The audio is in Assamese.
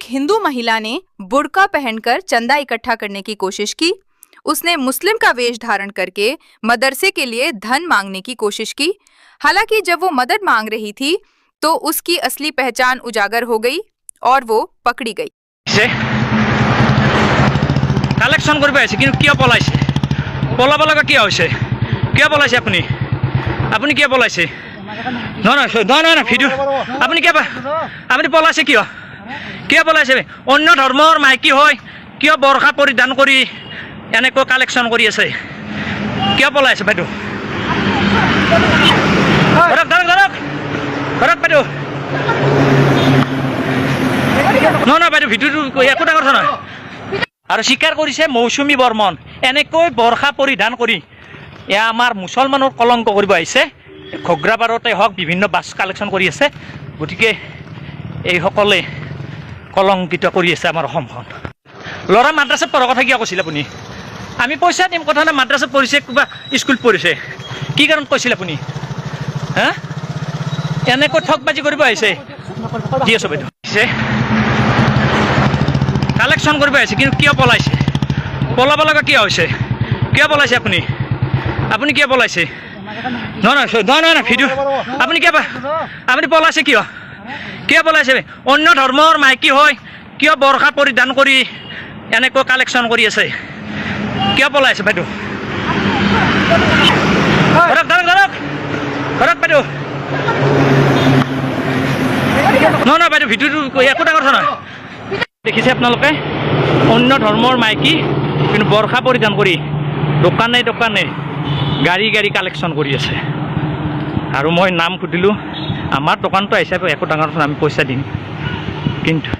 हिंदू महिला ने बुर्का पहनकर चंदा इकट्ठा करने की कोशिश की। उसने मुस्लिम का वेश धारण करके मदरसे के लिए धन मांगने की कोशिश की। हालांकि जब वो मदद मांग रही थी तो उसकी असली पहचान उजागर हो गई और वो पकड़ी गई। কালেকশন কৰিব আহিছে কিন্তু কিয় পলাইছে? পলাব লগা কিয় হৈছে? কিয় পলাইছে আপুনি? আপুনি কিয় পলাইছে? নহয় ভিডিঅ' আপুনি কিয় আপুনি পলাইছে কিয়? কিয় পলাইছে? অন্য ধৰ্মৰ মাইকী হয় কিয় বৰখা পৰিধান কৰি এনেকৈ কালেকশন কৰি আছে? কিয় পলাইছে বাইদেউ? ধৰক বাইদেউ। নহয় বাইদেউ ভিডিঅ'টো একো ডাঙৰ কথা নহয়। আৰু স্বীকাৰ কৰিছে মৌচুমী বৰ্মন এনেকৈ বৰখা পৰিধান কৰি এয়া আমাৰ মুছলমানৰ কলংক কৰিব আহিছে। ঘগ্ৰাপাৰতে হওক বিভিন্ন বাছ কালেকশ্যন কৰি আছে। গতিকে এইসকলে কলংকিত কৰি আছে আমাৰ অসমখন। ল'ৰা মাদ্ৰাছাত পঢ়াৰ কথা কিয় কৈছিল আপুনি? আমি পইচা দিম কথা নাই, মাদ্ৰাছাত পঢ়িছে কিবা স্কুল পঢ়িছে, কি কাৰণত কৈছিল আপুনি? হা এনেকৈ ঠগবাজি কৰিব আহিছে। দি আছো বাইদেউ কালেকশন কৰিব আহিছে কিন্তু কিয় পলাইছে? পলাব লগা কিয় হৈছে? কিয় পলাইছে আপুনি? আপুনি কিয় পলাইছে? নহয় ভিডিঅ' আপুনি কিয় আপুনি পলাইছে কিয়? কিয় পলাইছে? অন্য ধৰ্মৰ মাইকী হয় কিয় বৰখা পৰিধান কৰি এনেকৈ কালেকশ্যন কৰি আছে? কিয় পলাইছে বাইদেউ? ধৰক বাইদেউ। নহয় বাইদেউ ভিডিঅ'টো একো ডাঙৰ কথা নহয়। দেখিছে আপোনালোকে অন্য ধৰ্মৰ মাইকী কিন্তু বৰখা পৰিধান কৰি দোকানে গাড়ী কালেকশ্যন কৰি আছে। আৰু মই নাম সুধিলোঁ, আমাৰ দোকানটো হিচাপে একো ডাঙৰ কথা, আমি পইচা দিম কিন্তু